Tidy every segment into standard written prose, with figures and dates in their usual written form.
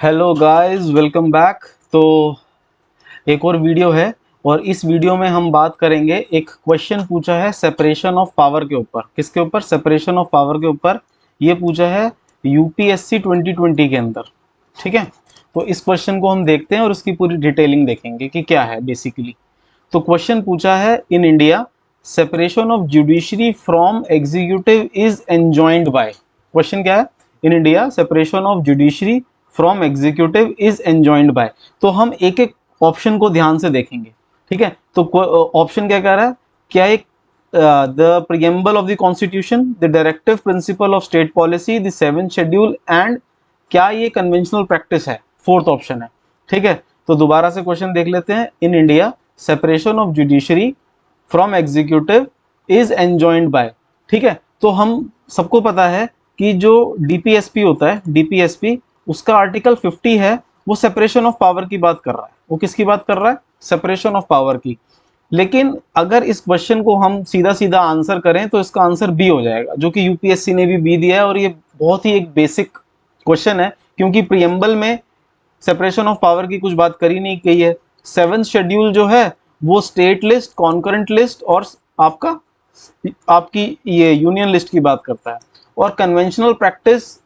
Hello guys, welcome back. तो एक और वीडियो है और इस वीडियो में हम बात करेंगे। एक क्वेश्चन पूछा है सेपरेशन ऑफ पावर के ऊपर। किसके ऊपर? सेपरेशन ऑफ पावर के ऊपर। ये पूछा है यूपीएससी 2020 के अंदर। ठीक है, तो इस क्वेश्चन को हम देखते हैं और उसकी पूरी डिटेलिंग देखेंगे कि क्या है बेसिकली। तो क्वेश्चन पूछा है, in India separation of judiciary from executive is enjoined by. Question क्या है? In India separation of judiciary from executive is enjoined by. तो हम एक एक ऑप्शन को ध्यान से देखेंगे। ठीक है, तो ऑप्शन क्या कह रहा है? क्या एक the preamble of the constitution, the directive principle of state policy, the seventh schedule and क्या ये कन्वेंशनल प्रैक्टिस है? फोर्थ ऑप्शन है। ठीक है, तो दोबारा से क्वेश्चन देख लेते हैं। In India separation of judiciary from executive is enjoined by. ठीक है, तो हम सबको पता है कि जो डीपीएसपी होता है, डीपीएसपी उसका आर्टिकल 50 है, वो सेपरेशन ऑफ पावर की बात कर रहा है। वो किसकी बात कर रहा है? सेपरेशन ऑफ पावर की। लेकिन अगर इस क्वेश्चन को हम सीधा सीधा आंसर करें तो इसका आंसर बी हो जाएगा, जो कि यूपीएससी ने भी बी दिया है। और ये बहुत ही एक बेसिक क्वेश्चन है, क्योंकि प्रियम्बल में सेपरेशन ऑफ पावर की कुछ बात करी नहीं गई है। सेवेंथ शेड्यूल जो है वो स्टेट लिस्ट, कॉन्करेंट लिस्ट और आपका आपकी ये यूनियन लिस्ट की बात करता है। और कन्वेंशनल प्रैक्टिस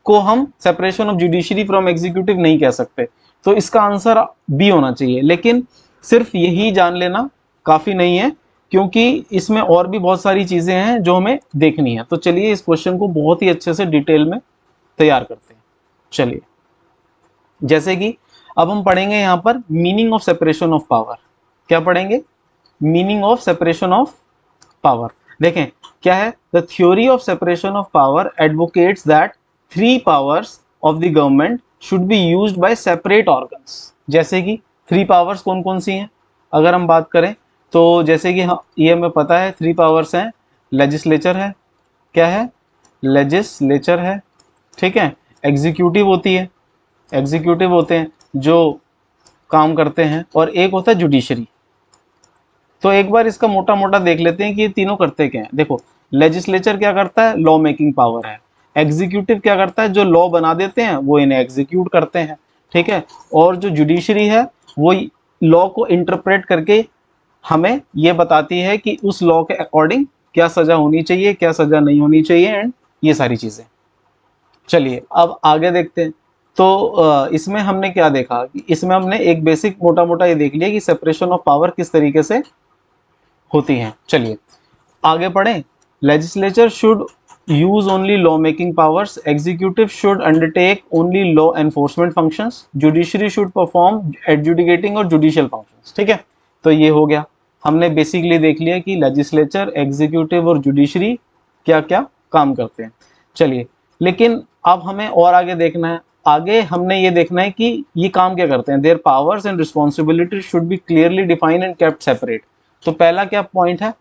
को हम separation of judiciary from executive नहीं कह सकते। तो इसका आंसर बी होना चाहिए। लेकिन सिर्फ यही जान लेना काफी नहीं है, क्योंकि इसमें और भी बहुत सारी चीजें हैं जो हमें देखनी है। तो चलिए इस क्वेश्चन को बहुत ही अच्छे से डिटेल में तैयार करते हैं। चलिए, जैसे कि अब हम पढ़ेंगे यहाँ पर meaning of separation of power. क्या पढ़ेंगे? Meaning of separation of power. देखें क्या है। The theory of separation of power advocates that three powers of the government should be used by separate organs. जैसे कि थ्री पावर्स कौन कौन सी हैं अगर हम बात करें तो, जैसे कि ये हमें पता है थ्री पावर्स हैं। लेजिस्लेचर है, क्या है? लेजिस्लेचर है। ठीक है, एग्जीक्यूटिव होती है, एग्जीक्यूटिव होते हैं जो काम करते हैं, और एक होता है जुडिशरी। तो एक बार इसका मोटा मोटा देख लेते हैं कि ये तीनों करते क्या हैं। देखो, लेजिस्लेचर क्या करता है? लॉ मेकिंग पावर है। एग्जीक्यूटिव क्या करता है? जो लॉ बना देते हैं वो इन्हें एग्जीक्यूट करते हैं। ठीक है, और जो जुडिशरी है वो लॉ को इंटरप्रेट करके हमें ये बताती है कि उस लॉ के अकॉर्डिंग क्या सजा होनी चाहिए, क्या सजा नहीं होनी चाहिए, एंड ये सारी चीजें। चलिए अब आगे देखते हैं। तो इसमें हमने क्या देखा कि इसमें हमने एक बेसिक मोटा मोटा ये देख लिया कि सेपरेशन ऑफ पावर किस तरीके से होती है। चलिए आगे पढ़ें। Legislature should use only law making powers, executive should undertake only law enforcement functions, judiciary should perform adjudicating और जुडिशियल फंक्शंस। ठीक है, तो ये हो गया। हमने बेसिकली देख लिया कि लेजिस्लेचर, एग्जीक्यूटिव और जुडिशरी क्या क्या काम करते हैं। चलिए, लेकिन अब हमें और आगे देखना है। आगे हमने ये देखना है कि ये काम क्या करते हैं। There powers and responsibility should be clearly defined and kept separate. तो पहला क्या पॉइंट है?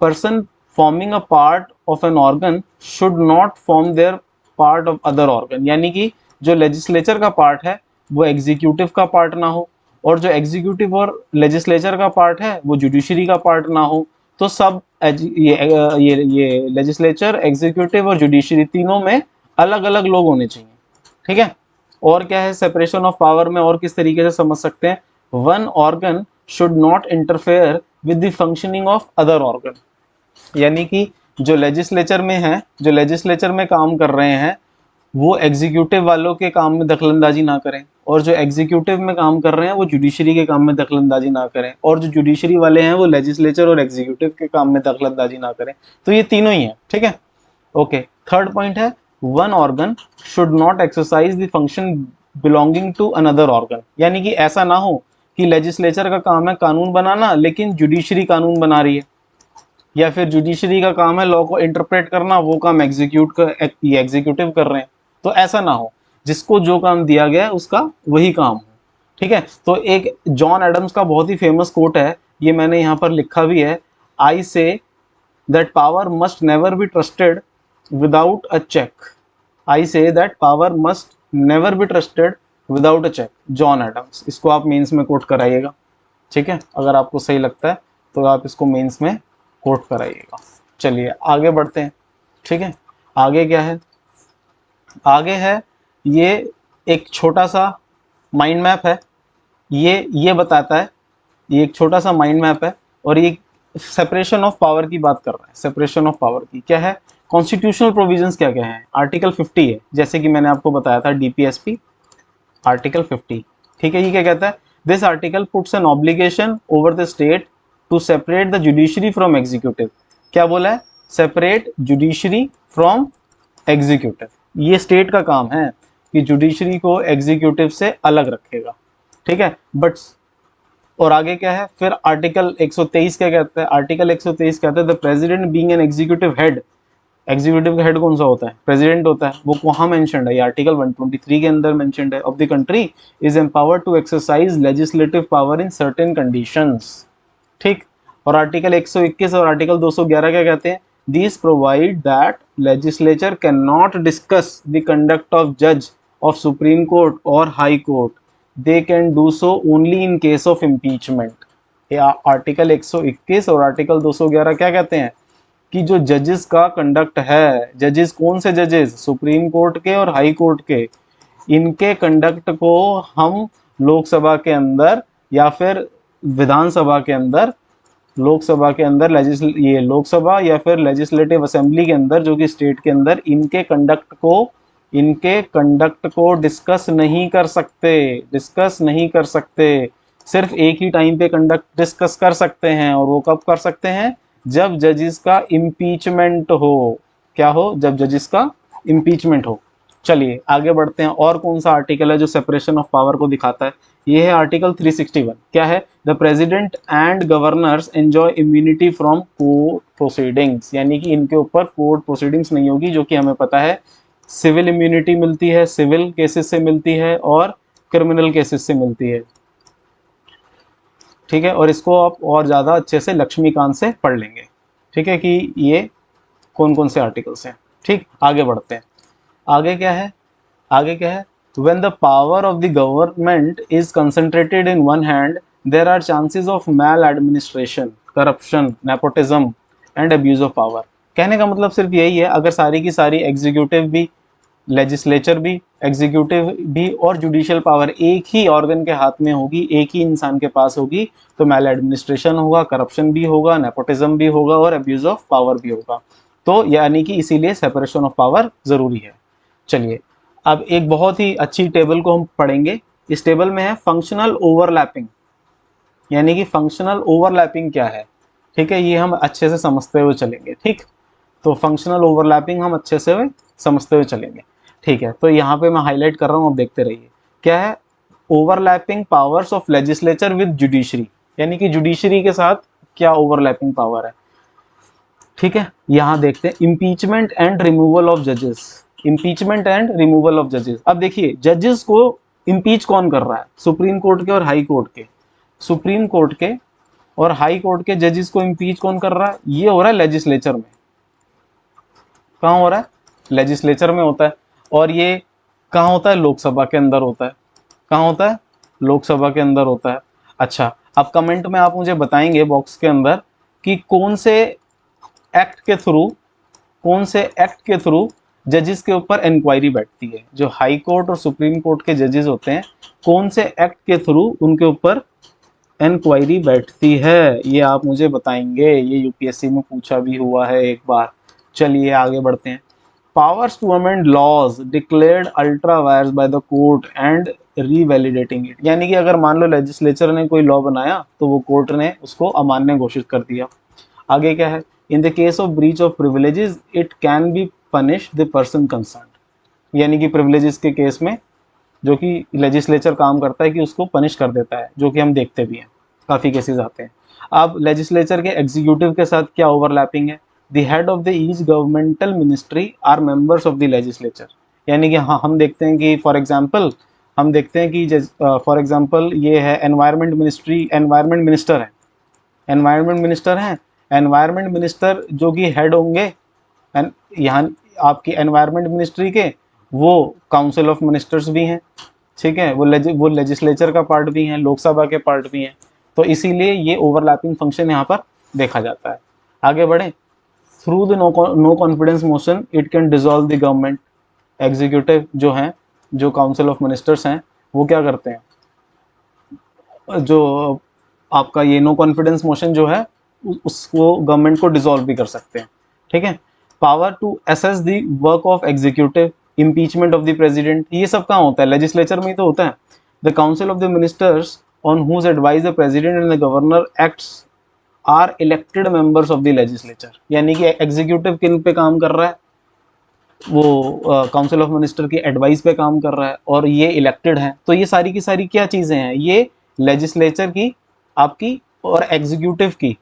Person forming a part of an organ should not form there part of other organ. यानी कि जो लेजिस्लेचर का पार्ट है वो एग्जीक्यूटिव का पार्ट ना हो, और जो एग्जीक्यूटिव और लेजिस्लेचर का पार्ट है वो जुडिशरी का पार्ट ना हो। तो सब ये लेजिस्लेचर, एग्जीक्यूटिव और जुडिशरी तीनों में अलग अलग लोग होने चाहिए। ठीक है, और क्या है सेपरेशन ऑफ पावर में और किस तरीके से समझ सकते हैं? One organ should not interfere with the functioning of other organ. यानी कि जो लेजिस्लेचर में है, जो लेजिस्लेचर में काम कर रहे हैं वो एग्जीक्यूटिव वालों के काम में दखलंदाजी ना करें, और जो एग्जीक्यूटिव में काम कर रहे हैं वो जुडिशरी के काम में दखलंदाजी ना करें, और जो जुडिशरी वाले हैं वो लेजिस्लेचर और एग्जीक्यूटिव के काम में दखलंदाजी ना करें। तो ये तीनों ही है। ठीक है, ओके। थर्ड पॉइंट है, one organ should not exercise the function belonging to another organ. यानी कि ऐसा ना हो कि लेजिस्लेचर का काम है कानून बनाना लेकिन जुडिशरी कानून बना रही है, या फिर जुडिशरी का काम है लॉ को इंटरप्रेट करना, वो काम एग्जीक्यूटिव कर रहे हैं। तो ऐसा ना हो, जिसको जो काम दिया गया है उसका वही काम हो। ठीक है, तो एक जॉन एडम्स का बहुत ही फेमस कोट है, ये मैंने यहाँ पर लिखा भी है। I say that power must never be trusted without a check. I say that power must never be trusted without a check, John Adams. इसको आप मेंस में कोट कराइएगा। ठीक है, अगर आपको सही लगता है तो आप इसको मेंस में कोट कराइएगा। चलिए आगे बढ़ते हैं। ठीक है, आगे क्या है? आगे है ये एक छोटा सा माइंड मैप है, ये बताता है, ये एक छोटा सा माइंड मैप है और ये सेपरेशन ऑफ पावर की बात कर रहा है। सेपरेशन ऑफ पावर की क्या है, कॉन्स्टिट्यूशनल प्रोविजंस क्या क्या है, आर्टिकल 50 है, जैसे कि मैंने आपको बताया था डीपीएसपी आर्टिकल 50। ठीक है, ये क्या कहता है, this article puts an obligation over the state to separate the judiciary from executive. क्या बोला है, सेपरेट जुडिशरी फ्रॉम एग्जीक्यूटिव। ये स्टेट का काम है कि जुडिशरी को एग्जीक्यूटिव से अलग रखेगा। ठीक है, बट और आगे क्या है, फिर आर्टिकल 123 क्या कहता है, आर्टिकल 123 कहता है the president being an executive head, executive का हेड कौन सा होता है, प्रेसिडेंट होता है। वो वहां मेंशन्ड है, ये आर्टिकल 123 के अंदर मेंशन्ड है, of the country is empowered to exercise legislative power in certain conditions. ठीक, और आर्टिकल 121 और आर्टिकल 211 क्या कहते हैं, these provide that legislature can not discuss the conduct of जज ऑफ सुप्रीम कोर्ट और high court, they can do so only in case of impeachment. Article 121 और article 211 क्या कहते हैं कि जो जजेस का कंडक्ट है, जजेस कौन से जजेस, सुप्रीम कोर्ट के और हाई कोर्ट के, इनके कंडक्ट को हम लोकसभा के अंदर या फिर विधानसभा के अंदर, लोकसभा के अंदर ये लोकसभा या फिर लेजिस्लेटिव असेंबली के अंदर जो कि स्टेट के अंदर, इनके कंडक्ट को डिस्कस नहीं कर सकते, डिस्कस नहीं कर सकते। सिर्फ एक ही टाइम पे कंडक्ट डिस्कस कर सकते हैं, और वो कब कर सकते हैं, जब जजेस का इम्पीचमेंट हो। क्या हो, जब जजेस का इम्पीचमेंट हो। चलिए आगे बढ़ते हैं, और कौन सा आर्टिकल है जो सेपरेशन ऑफ पावर को दिखाता है, ये है आर्टिकल 361। क्या है, the president and governors enjoy immunity from court proceedings, यानी कि इनके ऊपर कोर्ट प्रोसीडिंग्स नहीं होगी, जो कि हमें पता है सिविल इम्यूनिटी मिलती है, सिविल केसेस से मिलती है और क्रिमिनल केसेस से मिलती है। ठीक है, और इसको आप और ज़्यादा अच्छे से लक्ष्मीकांत से पढ़ लेंगे। ठीक है, कि ये कौन कौन से आर्टिकल्स हैं। ठीक, आगे बढ़ते हैं, आगे क्या है, आगे क्या है, when the power of the government is concentrated in one hand, there are chances of maladministration, corruption, nepotism and abuse of power। कहने का मतलब सिर्फ यही है, अगर सारी की सारी एग्जीक्यूटिव भी, लेजिस्लेचर भी, एग्जीक्यूटिव भी और जुडिशियल पावर एक ही ऑर्गन के हाथ में होगी, एक ही इंसान के पास होगी, तो मैल एडमिनिस्ट्रेशन होगा, करप्शन भी होगा, नेपोटिज्म भी होगा और अब्यूज ऑफ पावर भी होगा। तो यानी कि इसीलिए सेपरेशन ऑफ पावर जरूरी है। चलिए अब एक बहुत ही अच्छी टेबल को हम पढ़ेंगे। इस टेबल में है फंक्शनल ओवरलैपिंग, यानी कि फंक्शनल ओवरलैपिंग क्या है। ठीक है, ये हम अच्छे से समझते हुए चलेंगे। ठीक, तो फंक्शनल ओवरलैपिंग हम अच्छे से समझते हुए चलेंगे। ठीक है, तो यहाँ पे मैं हाईलाइट कर रहा हूँ, अब देखते रहिए। क्या है, overlapping powers of legislature with judiciary, यानी कि जुडिशरी के साथ क्या ओवरलैपिंग पावर है। ठीक है, यहाँ देखते हैं इम्पीचमेंट एंड रिमूवल ऑफ जजेस, इम्पीचमेंट एंड रिमूवल ऑफ जजेस। अब देखिए जजेस को इम्पीच कौन कर रहा है, सुप्रीम कोर्ट के और हाई कोर्ट के, सुप्रीम कोर्ट के और हाई कोर्ट के जजेस को इम्पीच कौन कर रहा है, ये हो रहा है लेजिस्लेचर में। कहाँ हो रहा है, लेजिस्लेचर में होता है। और ये कहाँ होता है, लोकसभा के अंदर होता है। कहाँ होता है, लोकसभा के अंदर होता है। अच्छा, अब कमेंट में आप मुझे बताएंगे बॉक्स के अंदर कि कौन से एक्ट के थ्रू, कौन से एक्ट के थ्रू जजेस के ऊपर इंक्वायरी बैठती है। जो हाई कोर्ट और सुप्रीम कोर्ट के जजेस होते हैं, कौन से एक्ट के थ्रू उनके ऊपर इंक्वायरी बैठती है, ये आप मुझे बताएंगे। ये यूपीएससी में पूछा भी हुआ है एक बार। चलिए आगे बढ़ते हैं। Powers to amend laws declared ultra vires by the court and revalidating it, यानी कि अगर मान लो लेजिस्लेचर ने कोई लॉ बनाया तो वो कोर्ट ने उसको अमान्य घोषित कर दिया। आगे क्या है, in the case of breach of privileges it can be punish the person concern, यानी कि प्रिविलेजेस के केस में जो कि लेजिस्लेचर काम करता है कि उसको पनिश कर देता है, जो कि हम देखते भी हैं, काफ़ी केसेस आते हैं। अब लेजिस्लेचर के एग्जीक्यूटिव के साथ क्या ओवरलैपिंग है, the head of the each governmental ministry are members of the legislature, यानी कि हाँ हम देखते हैं कि फॉर एग्जांपल हम देखते हैं कि फॉर एग्जांपल ये है एनवायरनमेंट मिनिस्ट्री, एनवायरनमेंट मिनिस्टर है, एनवायरनमेंट मिनिस्टर हैं, एनवायरनमेंट मिनिस्टर जो कि हेड होंगे यहाँ आपकी एनवायरनमेंट मिनिस्ट्री के, वो काउंसिल ऑफ मिनिस्टर्स भी हैं। ठीक है, वो लेजिस्लेचर का पार्ट भी हैं, लोकसभा के पार्ट भी हैं। तो इसीलिए ये ओवरलैपिंग फंक्शन यहाँ पर देखा जाता है। आगे बढ़ें, through the no confidence motion it can dissolve the government, executive जो हैं जो काउंसिल ऑफ मिनिस्टर्स हैं वो क्या करते हैं, जो आपका ये नो कॉन्फिडेंस मोशन जो है उसको गवर्नमेंट को डिसॉल्व भी कर सकते हैं, ठीक है। Power to assess the work of executive, impeachment of the president, ये सब कहाँ होता है, लेजिस्लेचर में ही तो होता है। The council of the ministers on whose advice the president and the governor acts are elected members of the legislature, यानी कि एग्जीक्यूटिव किन पे काम कर रहा है, वो काउंसिल ऑफ मिनिस्टर की एडवाइस पे काम कर रहा है और ये इलेक्टेड है। तो ये सारी की सारी क्या चीज़ें हैं, ये लेजिस्लेचर की, आपकी और एग्जीक्यूटिव की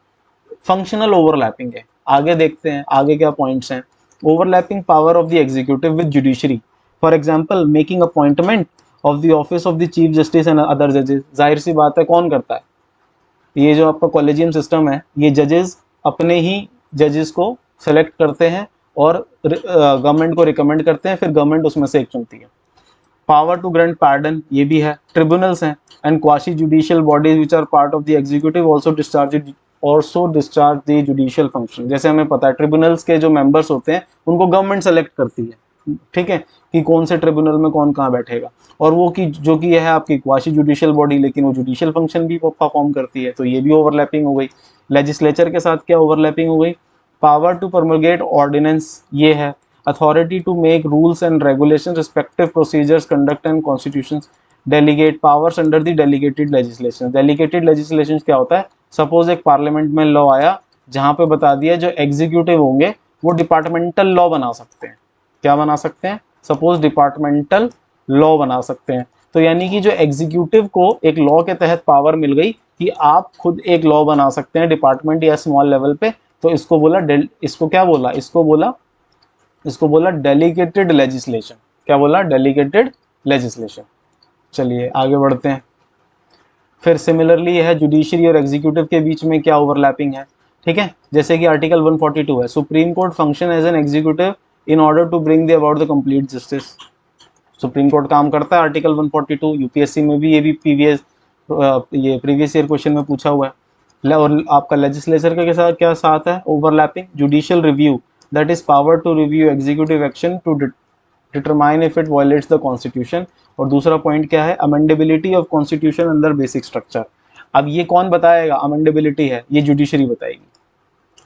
फंक्शनल ओवरलैपिंग है। आगे देखते हैं आगे क्या पॉइंट्स हैं। Overlapping power of the executive with judiciary, for example making appointment of the office of the chief justice and other जजेस। जाहिर सी बात है कौन करता है, ये जो आपका कॉलेजियम सिस्टम है, ये जजेस अपने ही जजेस को सेलेक्ट करते हैं और गवर्नमेंट को रिकमेंड करते हैं, फिर गवर्नमेंट उसमें से एक चुनती है। पावर टू ग्रांट पार्डन, ये भी है। ट्रिब्यूनल्स हैं and quasi judicial bodies which are part of the executive also discharge the judicial function. जैसे हमें पता है ट्रिब्यूनल्स के जो मेंबर्स होते हैं उनको गवर्नमेंट सेलेक्ट करती है, ठीक है, कि कौन से ट्रिब्यूनल में कौन कहाँ बैठेगा, और वो की जो कि है आपकी क्वासी जुडिशियल बॉडी, लेकिन वो जुडिशियल फंक्शन भी परफॉर्म करती है। तो ये भी ओवरलैपिंग हो गई। लेजिस्लेचर के साथ क्या ओवरलैपिंग हो गई, पावर टू प्रमोगेट ऑर्डिनेंस, ये है। Authority to make rules and regulation, respective procedures, conduct and constitution. Delegate powers under the delegated legislation. Delegated legislation क्या होता है, सपोज एक पार्लियामेंट में लॉ आया जहां पे बता दिया जो एग्जीक्यूटिव होंगे वो डिपार्टमेंटल लॉ बना सकते हैं। क्या बना सकते हैं, सपोज डिपार्टमेंटल लॉ बना सकते हैं। तो यानी कि जो एग्जीक्यूटिव को एक लॉ के तहत पावर मिल गई कि आप खुद एक लॉ बना सकते हैं डिपार्टमेंट या स्मॉल लेवल पे, तो इसको बोला इसको क्या बोला, इसको बोला डेलीगेटेड लेजिस्लेशन। क्या बोला, डेलीगेटेड लेजिस्लेशन। चलिए आगे बढ़ते हैं। फिर सिमिलरली है जुडिशरी और एग्जीक्यूटिव के बीच में क्या ओवरलैपिंग है, ठीक है। जैसे कि आर्टिकल 142 है, supreme court function as an executive in order to bring the about the complete justice. Supreme court काम करता है आर्टिकल 142, यूपीएससी में भी ये भी ये प्रीवियस ईयर क्वेश्चन में पूछा हुआ है। और आपका लेजिस्लेचर के साथ क्या साथ है overlapping, judicial review, that is power to review executive action to determine if it violates the constitution. और दूसरा पॉइंट क्या है, amendability of constitution under basic structure. अब ये कौन बताएगा, अमेंडेबिलिटी है ये जुडिशरी बताएगी,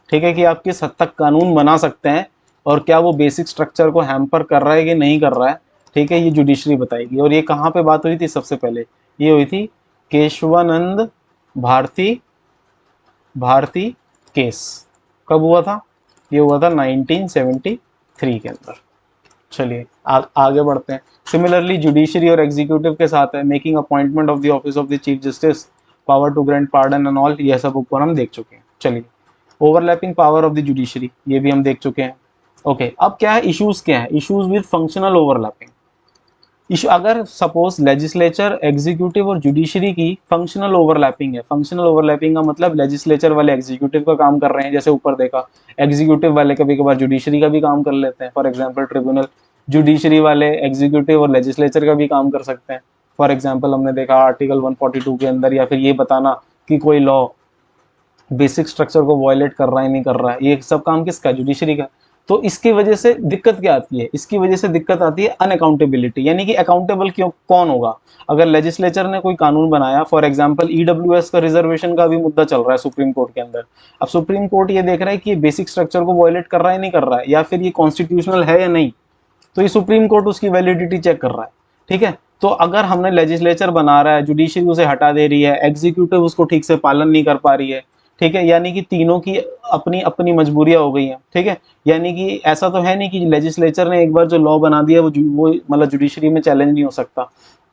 ठीक है, कि आप किस हद तक कानून बना सकते हैं और क्या वो बेसिक स्ट्रक्चर को हैम्पर कर रहा है कि नहीं कर रहा है, ठीक है, ये जुडिशरी बताएगी। और ये कहाँ पे बात हुई थी सबसे पहले, ये हुई थी केशवानंद भारती केस। कब हुआ था, ये हुआ था 1973 के अंदर। चलिए आगे बढ़ते हैं। सिमिलरली जुडिशरी और एग्जीक्यूटिव के साथ है making appointment of the office of the chief justice, power to grant pardon and all, ये सब ऊपर हम देख चुके हैं। चलिए overlapping power of the judiciary, ये भी हम देख चुके हैं। ओके, अब क्या है, इश्यूज क्या है, issues with functional overlapping. Issue अगर सपोज लेजिस्लेचर, एग्जीक्यूटिव और जुडिशरी की फंक्शनल ओवरलैपिंग है, फंक्शनल ओवरलैपिंग का मतलब लेजिस्लेचर वाले एग्जीक्यूटिव का काम कर रहे हैं, जैसे ऊपर देखा, एग्जीक्यूटिव वाले कभी कभार जुडिशरी का भी काम कर लेते हैं, फॉर एग्जांपल ट्रिब्यूनल, जुडिशरी वाले एग्जीक्यूटिव और लेजिस्लेचर का भी काम कर सकते हैं। फॉर एग्जांपल हमने देखा आर्टिकल 142 के अंदर, या फिर ये बताना कि कोई लॉ बेसिक स्ट्रक्चर को वायलेट कर रहा है नहीं कर रहा है, ये सब काम किसका, जुडिशरी का। तो इसकी वजह से दिक्कत क्या आती है, इसकी वजह से दिक्कत आती है अनअकाउंटेबिलिटी, यानी कि अकाउंटेबल क्यों कौन होगा। अगर लेजिस्लेचर ने कोई कानून बनाया, फॉर एग्जांपल ईडब्ल्यूएस का रिजर्वेशन का भी मुद्दा चल रहा है सुप्रीम कोर्ट के अंदर। अब सुप्रीम कोर्ट ये देख रहा है कि ये बेसिक स्ट्रक्चर को वायलेट कर रहा है नहीं कर रहा है, या फिर ये कॉन्स्टिट्यूशनल है या नहीं, तो ये सुप्रीम कोर्ट उसकी वैलिडिटी चेक कर रहा है, ठीक है। तो अगर हमने लेजिस्लेचर बना रहा है, जुडिशरी उसे हटा दे रही है, एग्जीक्यूटिव उसको ठीक से पालन नहीं कर पा रही है, ठीक है, यानी कि तीनों की अपनी अपनी मजबूरियां हो गई हैं, ठीक है। यानी कि ऐसा तो है नहीं कि लेजिस्लेचर ने एक बार जो लॉ बना दिया वो मतलब जुडिशरी में चैलेंज नहीं हो सकता।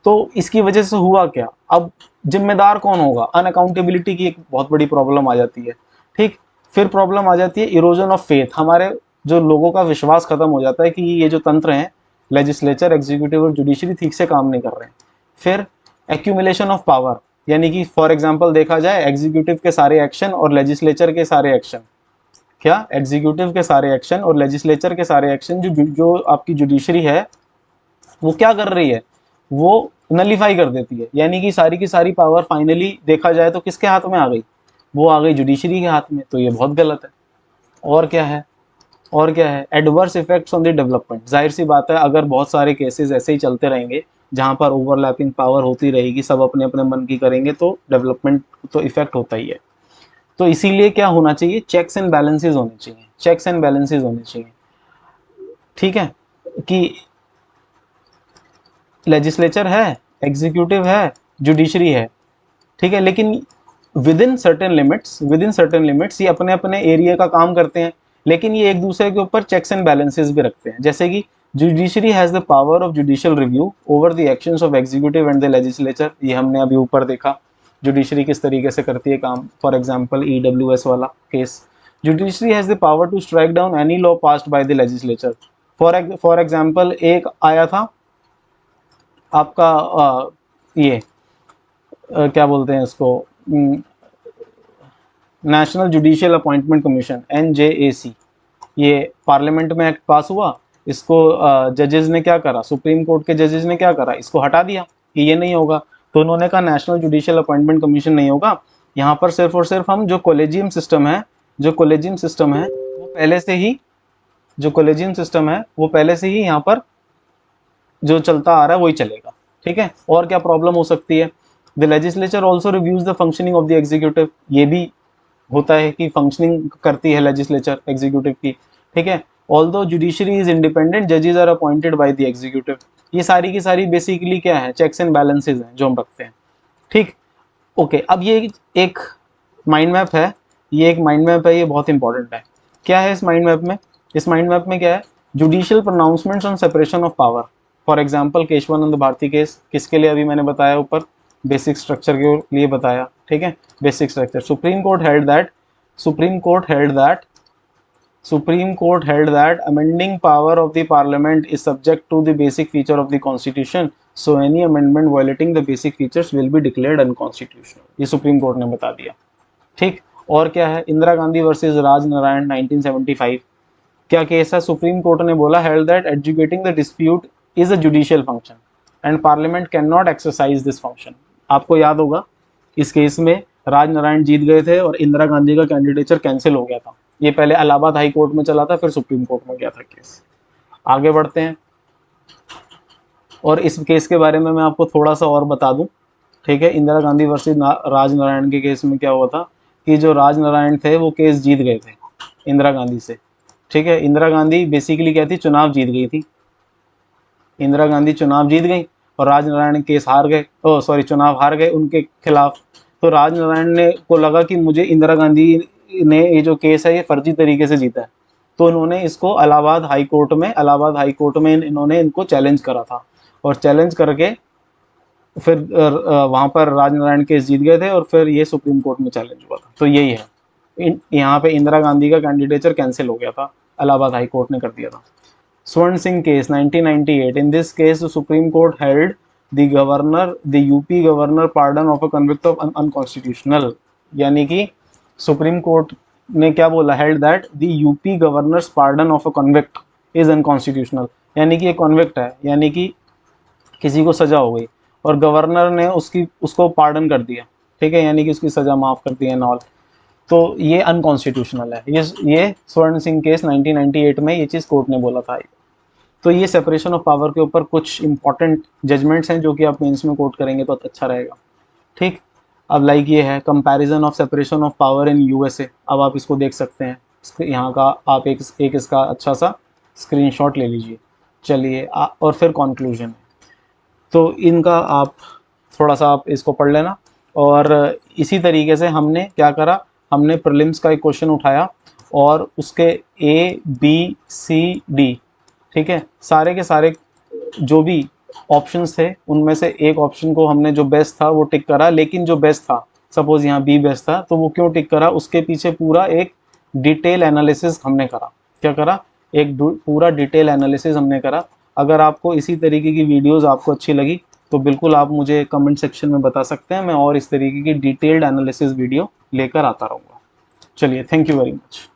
तो इसकी वजह से हुआ क्या, अब जिम्मेदार कौन होगा, अनअकाउंटेबिलिटी की एक बहुत बड़ी प्रॉब्लम आ जाती है, ठीक। फिर प्रॉब्लम आ जाती है इरोजन ऑफ फेथ, हमारे जो लोगों का विश्वास खत्म हो जाता है कि ये जो तंत्र हैं लेजिस्लेचर, एग्जीक्यूटिव और जुडिशरी ठीक से काम नहीं कर रहे हैं। फिर एक्यूमुलेशन ऑफ पावर, यानी कि फॉर एग्जांपल देखा जाए एग्जीक्यूटिव के सारे एक्शन और लेजिस्लेचर के सारे एक्शन, क्या एग्जीक्यूटिव के सारे एक्शन और लेजिस्लेचर के सारे एक्शन जो आपकी जुडिशरी है वो क्या कर रही है, वो नलीफाई कर देती है, यानी कि सारी की सारी पावर फाइनली देखा जाए तो किसके हाथ में आ गई, वो आ गई जुडिशरी के हाथ में। तो ये बहुत गलत है। और क्या है, और क्या है, adverse effects on the development. जाहिर सी बात है, अगर बहुत सारे केसेस ऐसे ही चलते रहेंगे जहाँ पर ओवरलैपिंग पावर होती रहेगी, सब अपने अपने मन की करेंगे, तो डेवलपमेंट तो इफेक्ट होता ही है। तो इसीलिए क्या होना चाहिए, चेक्स एंड बैलेंसेस होने चाहिए, चेक्स एंड बैलेंसेस होने चाहिए। ठीक है, कि लेजिस्लेचर है, एग्जीक्यूटिव है, जुडिशरी है, ठीक है, लेकिन with in certain limits, with in certain limits ये अपने अपने एरिया का काम करते हैं, लेकिन ये एक दूसरे के ऊपर चेक्स एंड बैलेंसेस भी रखते हैं। जैसे कि judiciary has the power of judicial review over the actions of executive and the legislature. ये हमने अभी ऊपर देखा जुडिशरी किस तरीके से करती है काम। फॉर एग्जाम्पल EWS वाला case, judiciary has the power to strike down any law passed by the legislature. For example एक आया था आपका ये क्या बोलते हैं इसको, national judicial appointment commission NJAC। ये पार्लियामेंट में एक्ट पास हुआ, इसको जजेस ने क्या करा, सुप्रीम कोर्ट के जजेस ने क्या करा, इसको हटा दिया कि ये नहीं होगा। तो उन्होंने कहा नेशनल जुडिशियल अपॉइंटमेंट कमीशन नहीं होगा, यहाँ पर सिर्फ और सिर्फ हम जो कॉलेजियम सिस्टम है, जो कॉलेजियम सिस्टम है वो पहले से ही, जो कॉलेजियम सिस्टम है वो पहले से ही यहाँ पर जो चलता आ रहा है वही चलेगा। ठीक है, और क्या प्रॉब्लम हो सकती है, the legislature also reviews the functioning of the executive. ये भी होता है कि फंक्शनिंग करती है लेजिस्लेचर एग्जीक्यूटिव की। ठीक है, ऑल्दो जुडिशरी इज इंडिपेंडेंट, जजेस are appointed by the executive. ये सारी की सारी बेसिकली क्या है, चेक्स एंड बैलेंसेज हैं जो हम रखते हैं। ठीक, ओके, अब ये एक माइंड मैप है, ये एक माइंड मैप है, ये बहुत इंपॉर्टेंट है। क्या है इस माइंड मैप में, इस माइंड मैप में क्या है, judicial pronouncements on separation of power. For example Kesavananda Bharati case, किसके लिए अभी मैंने बताया ऊपर, बेसिक स्ट्रक्चर के लिए बताया। ठीक है, basic structure, supreme court held that, supreme court held that, supreme court held that amending power of the parliament is subject to the basic feature of the constitution, so any amendment violating the basic features will be declared unconstitutional. ये supreme court ने बता दिया। ठीक, और क्या है, Indira Gandhi versus Raj Narain 1975, क्या case है, सुप्रीम कोर्ट ने बोला held that educating the dispute is a judicial function and parliament can not exercise this function. आपको याद होगा इस केस में राज नारायण जीत गए थे और इंदिरा गांधी का कैंडिडेचर कैंसिल हो गया था। ये पहले इलाहाबाद हाई कोर्ट में चला था, फिर सुप्रीम कोर्ट में गया था केस। आगे बढ़ते हैं, और इस केस के बारे में मैं आपको थोड़ा सा और बता दूं। ठीक है, इंदिरा गांधी वर्सेस राज नारायण के केस में क्या हुआ था कि जो राज नारायण थे वो केस जीत गए थे इंदिरा गांधी से। ठीक है, इंदिरा गांधी बेसिकली क्या थी, चुनाव जीत गई थी, इंदिरा गांधी चुनाव जीत गई और राज नारायण केस हार गए, चुनाव हार गए उनके खिलाफ। तो राज नारायण ने को लगा कि मुझे इंदिरा गांधी ने ये जो केस है ये फर्जी तरीके से जीता है, तो उन्होंने इसको इलाहाबाद हाई कोर्ट में इन्होंने इनको चैलेंज करा था, और चैलेंज करके फिर वहाँ पर राज नारायण केस जीत गए थे, और फिर ये सुप्रीम कोर्ट में चैलेंज हुआ था। तो यही है, यहाँ पे इंदिरा गांधी का कैंडिडेचर कैंसिल हो गया था, इलाहाबाद हाई कोर्ट ने कर दिया था। स्वर्ण Singh case 1998, in this case the Supreme Court held the UP governor pardon of a convict of unconstitutional। यानी कि सुप्रीम कोर्ट ने क्या बोला, held that the UP governors pardon of a convict is unconstitutional. यानी कि एक कन्विक्ट है, यानी कि किसी को सजा हो गई और गवर्नर ने उसको पार्डन कर दिया। ठीक है, यानी कि उसकी सजा माफ कर दी है नॉल, तो ये अनकॉन्स्टिट्यूशनल है। ये स्वर्ण सिंह केस 1998 में ये चीज़ कोर्ट ने बोला था। तो ये सेपरेशन ऑफ पावर के ऊपर कुछ इंपॉर्टेंट जजमेंट्स हैं जो कि आप मेंस में कोट करेंगे तो अच्छा रहेगा। ठीक, अब लाइक ये है comparison of separation of power in USA. अब आप इसको देख सकते हैं, यहाँ का आप एक इसका अच्छा सा स्क्रीनशॉट ले लीजिए। चलिए और फिर कंक्लूजन है, तो इनका आप थोड़ा सा आप इसको पढ़ लेना। और इसी तरीके से हमने क्या करा, हमने प्रीलिम्स का एक क्वेश्चन उठाया और उसके ABCD, ठीक है, सारे के सारे जो भी ऑप्शंस थे उनमें से एक ऑप्शन को हमने जो बेस्ट था वो टिक करा। लेकिन जो बेस्ट था, सपोज यहाँ B बेस्ट था, तो वो क्यों टिक करा, उसके पीछे पूरा एक डिटेल एनालिसिस हमने करा। क्या करा, एक पूरा डिटेल एनालिसिस हमने करा। अगर आपको इसी तरीके की वीडियोस आपको अच्छी लगी तो बिल्कुल आप मुझे कमेंट सेक्शन में बता सकते हैं, मैं और इस तरीके की डिटेल्ड एनालिसिस वीडियो लेकर आता रहूँगा। चलिए, थैंक यू वेरी मच।